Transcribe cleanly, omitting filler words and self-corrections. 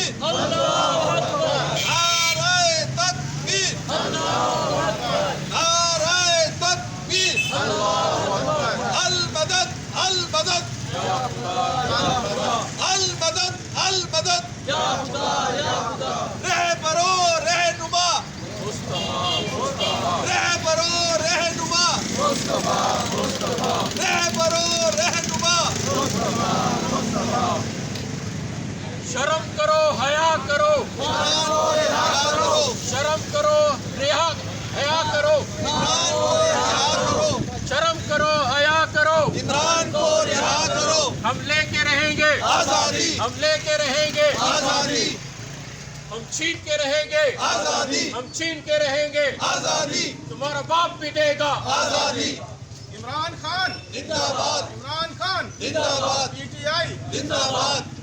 تکبیر نعرہ تکبیر نعرہ تکبیر المدد المدد المدد المدد رہبرو رہنما رہبرو رہنما رہبرو رہنما شرم کرو حیا کرو شرم کرو حیا کرو شرم کرو حیا کرو عمران کو رہا کرو ہم لے کے رہیں گے آزادی ہم لے کے رہیں گے آزادی ہم چھین کے رہیں گے آزادی ہم چھین کے رہیں گے آزادی تمہارا باپ بھی دے گا آزادی عمران خان زندہ باد عمران خان زندہ باد PTI زندہ باد